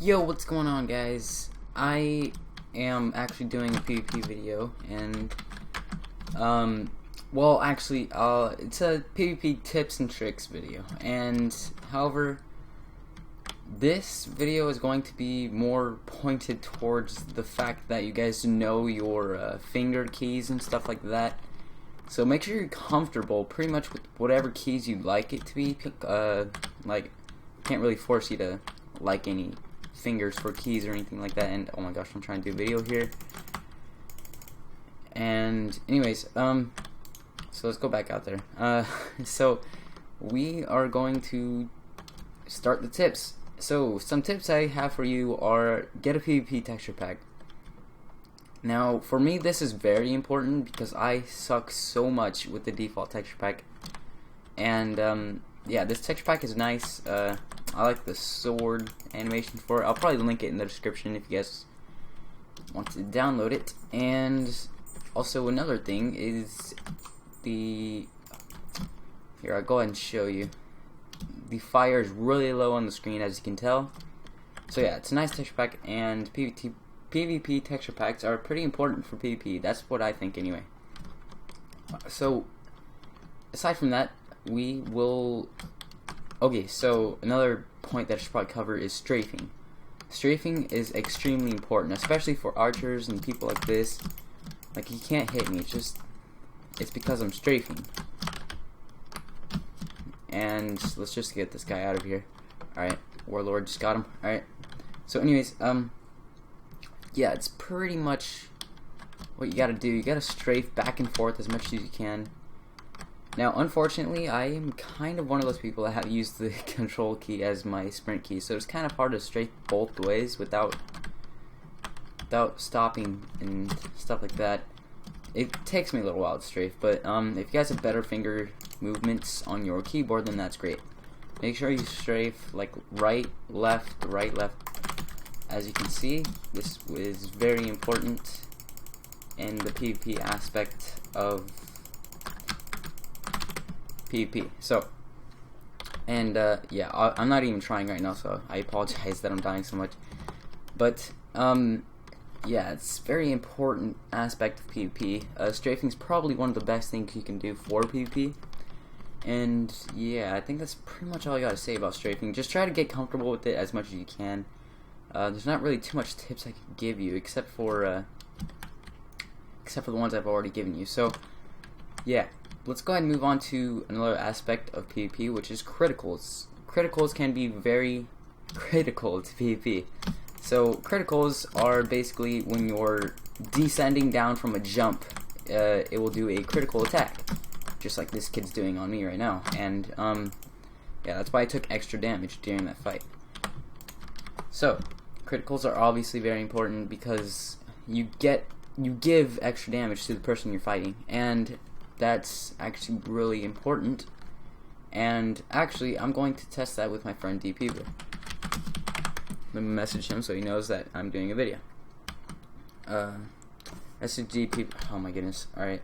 Yo, what's going on, guys? I am actually doing a PvP video, and well, actually, it's a PvP tips and tricks video. And however, this video is going to be more pointed towards the fact that you guys know your finger keys and stuff like that. So make sure you're comfortable pretty much with whatever keys you'd like it to be. Like, can't really force you to like any fingers for keys or anything like that. And oh my gosh, I'm trying to do a video here. And anyways, so let's go back out there. So we are going to start the tips. So some tips I have for you are: get a PvP texture pack. Now for me this is very important because I suck so much with the default texture pack. And yeah, this texture pack is nice. I like the sword animation for it. I'll probably link it in the description if you guys want to download it. And also another thing is here, I'll go ahead and show you. The fire is really low on the screen, as you can tell. So yeah, it's a nice texture pack, and PvP texture packs are pretty important for PvP. That's what I think anyway. So aside from that, we will... Okay, so another point that I should probably cover is strafing. Strafing is extremely important, especially for archers and people like this. Like, he can't hit me, it's because I'm strafing. And let's just get this guy out of here. Alright, Warlord just got him. Alright, so anyways, yeah, it's pretty much what you gotta do. You gotta strafe back and forth as much as you can. Now, unfortunately, I am kind of one of those people that have used the control key as my sprint key, so it's kind of hard to strafe both ways without stopping and stuff like that. It takes me a little while to strafe, but if you guys have better finger movements on your keyboard, then that's great. Make sure you strafe like right, left. As you can see, this is very important in the PvP aspect of PvP. So, and yeah, I'm not even trying right now, so I apologize that I'm dying so much. But yeah, it's a very important aspect of PvP. Strafing is probably one of the best things you can do for PvP. And yeah, I think that's pretty much all I gotta say about strafing. Just try to get comfortable with it as much as you can. There's not really too much tips I can give you, except for the ones I've already given you. So yeah, let's go ahead and move on to another aspect of PvP, which is criticals. Criticals can be very critical to PvP. So criticals are basically when you're descending down from a jump, it will do a critical attack, just like this kid's doing on me right now. And yeah, that's why I took extra damage during that fight. So criticals are obviously very important because you give extra damage to the person you're fighting, and that's actually really important. And actually, I'm going to test that with my friend DP. Let me message him so he knows that I'm doing a video. Message DP. Oh my goodness. Alright,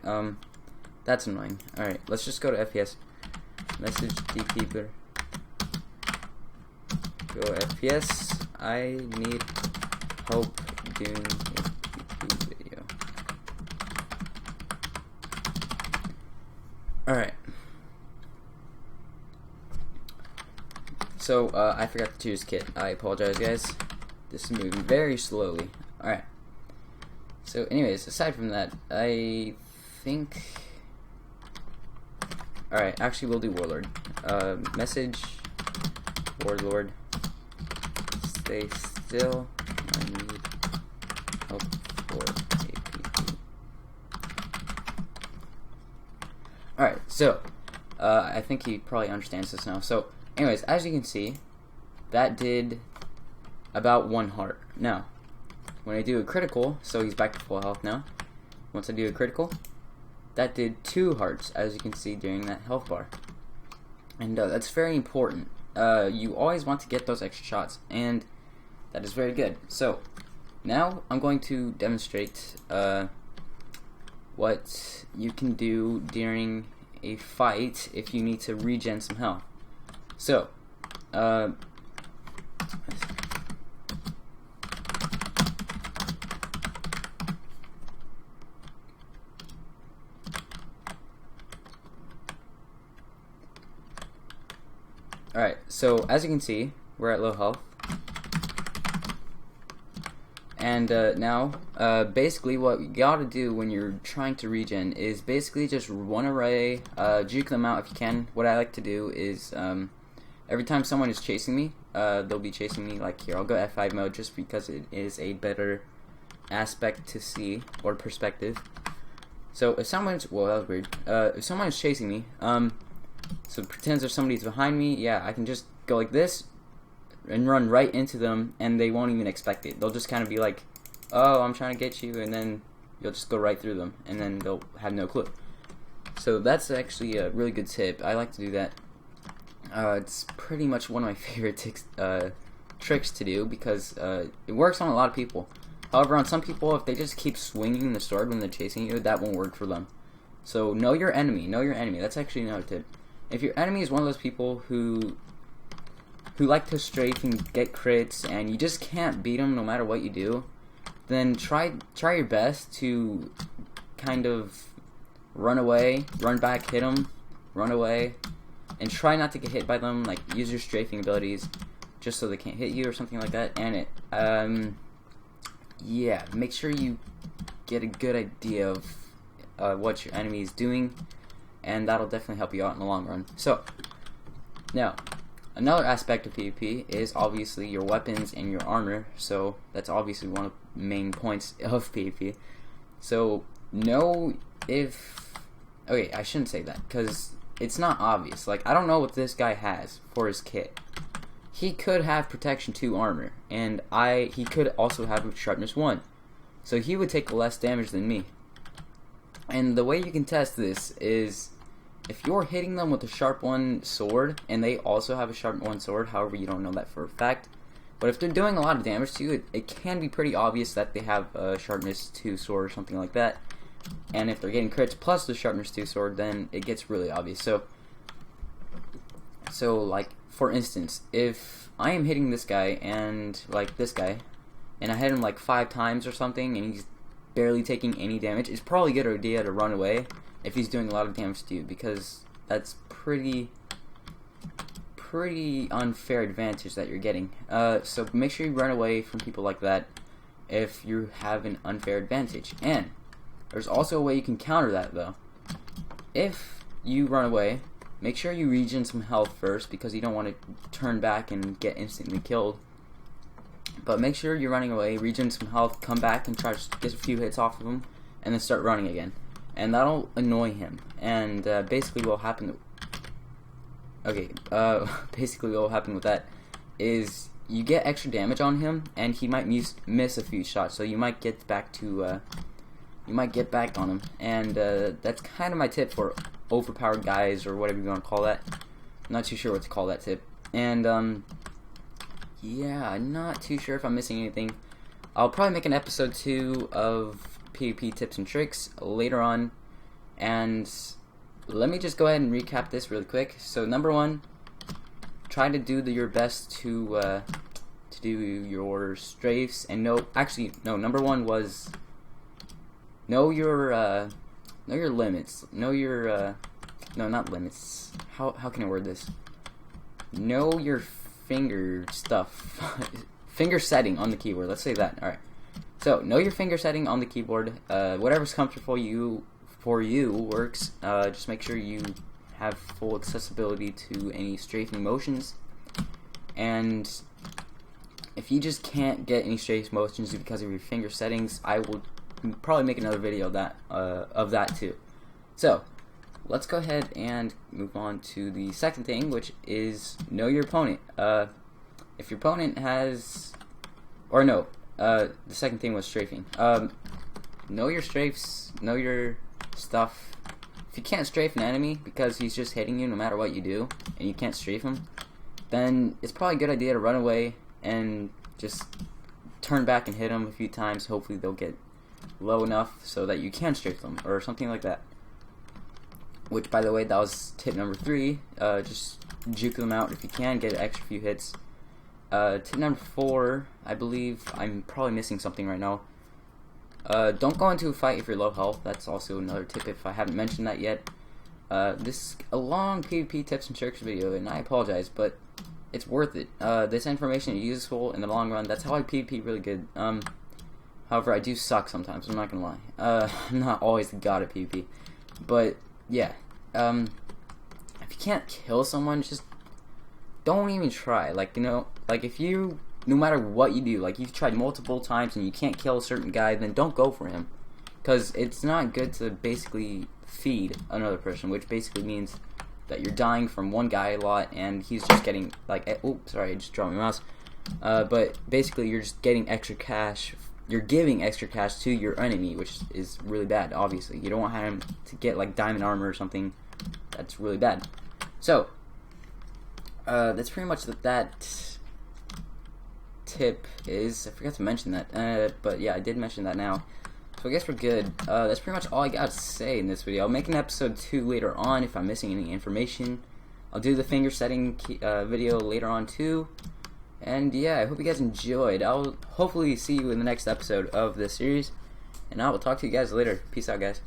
that's annoying. Alright, let's just go to FPS. Message DP. Go FPS. I need help doing a PvP video. Alright. So, I forgot to choose kit. I apologize, guys. This is moving very slowly. Alright. So, anyways, aside from that, I think... Alright, actually, we'll do Warlord. Message Warlord. Stay still. I need help for APP. Alright, so, I think he probably understands this now. So, anyways, as you can see, that did about 1 heart. Now, when I do a critical, so he's back to full health now. Once I do a critical, that did 2 hearts, as you can see during that health bar. And that's very important. You always want to get those extra shots, and that is very good. So, now I'm going to demonstrate what you can do during a fight if you need to regen some health. So, Alright, so as you can see, we're at low health. And now, basically what you gotta do when you're trying to regen is basically just run away, juke them out if you can. What I like to do is, every time someone is chasing me, they'll be chasing me, like here, I'll go F5 mode just because it is a better aspect to see, or perspective. So if someone's, well, that was weird, if someone is chasing me, so pretends there's somebody's behind me, yeah, I can just go like this, and run right into them, and they won't even expect it. They'll just kind of be like, oh, I'm trying to get you, and then you'll just go right through them, and then they'll have no clue. So that's actually a really good tip. I like to do that. It's pretty much one of my favorite tricks to do, because it works on a lot of people. However, on some people, if they just keep swinging the sword when they're chasing you, that won't work for them. So know your enemy. Know your enemy. That's actually another tip. If your enemy is one of those people who like to strafe and get crits, and you just can't beat them no matter what you do, then try your best to kind of run away, run back, hit them, run away, and try not to get hit by them. Like, use your strafing abilities just so they can't hit you or something like that. And yeah, make sure you get a good idea of what your enemy is doing, and that'll definitely help you out in the long run. So now, another aspect of PvP is obviously your weapons and your armor, so that's obviously one of the main points of PvP. So know if... okay, I shouldn't say that, because it's not obvious. Like, I don't know what this guy has for his kit. He could have Protection 2 armor, and he could also have Sharpness 1. So he would take less damage than me. And the way you can test this is, if you're hitting them with a Sharp 1 sword, and they also have a Sharp 1 sword, however, you don't know that for a fact, but if they're doing a lot of damage to you, it can be pretty obvious that they have a Sharpness 2 sword or something like that. And if they're getting crits plus the Sharpness 2 sword, then it gets really obvious. So like, for instance, if I am hitting this guy, and like this guy, and I hit him like 5 times or something, and he's barely taking any damage, it's probably a good idea to run away if he's doing a lot of damage to you, because that's pretty unfair advantage that you're getting. So make sure you run away from people like that if you have an unfair advantage. And there's also a way you can counter that, though. If you run away, make sure you regen some health first, because you don't want to turn back and get instantly killed. But make sure you're running away, regen some health, come back and try to get a few hits off of him, and then start running again. And that'll annoy him. And basically what will happen... okay, basically what will happen with that is you get extra damage on him, and he might miss a few shots, so you might get back to... you might get back on him. And that's kind of my tip for overpowered guys, or whatever you want to call that. I'm not too sure what to call that tip. And yeah, I'm not too sure if I'm missing anything. I'll probably make an episode 2 of PvP tips and tricks later on. And let me just go ahead and recap this really quick. So number 1, try to do your best to do your strafes, and number 1 was know your limits. Know your no, not limits. How can I word this? Know your finger stuff. Finger setting on the keyboard. Let's say that. All right. So know your finger setting on the keyboard. Whatever's comfortable for you works. Just make sure you have full accessibility to any strafing motions. And if you just can't get any strafing motions because of your finger settings, I will probably make another video of that too. So let's go ahead and move on to the second thing, which is know your opponent. If your opponent has, or no, the second thing was strafing. Know your strafes, know your stuff. If you can't strafe an enemy because he's just hitting you no matter what you do, and you can't strafe him, then it's probably a good idea to run away and just turn back and hit them a few times. Hopefully they'll get low enough so that you can strafe them, or something like that. Which, by the way, that was tip number 3. Just juke them out if you can, get an extra few hits. Tip number 4, I believe I'm probably missing something right now. Don't go into a fight if you're low health. That's also another tip if I haven't mentioned that yet. this is a long PvP tips and tricks video, and I apologize, but it's worth it. This information is useful in the long run. That's how I PvP really good. However, I do suck sometimes, I'm not gonna lie. I'm not always the god at PvP. But, yeah. If you can't kill someone, just don't even try. Like, you know, like if you, no matter what you do, like you've tried multiple times and you can't kill a certain guy, then don't go for him. Because it's not good to basically feed another person, which basically means that you're dying from one guy a lot and he's just getting, like, oh, sorry, I just dropped my mouse. But basically you're just getting extra cash. You're giving extra cash to your enemy, which is really bad, obviously. You don't want him to get, like, diamond armor or something. That's really bad. So, that's pretty much that tip is. I forgot to mention that. But, yeah, I did mention that now. So, I guess we're good. That's pretty much all I got to say in this video. I'll make an episode 2 later on if I'm missing any information. I'll do the finger setting video later on, too. And yeah, I hope you guys enjoyed. I'll hopefully see you in the next episode of this series. And I will talk to you guys later. Peace out, guys.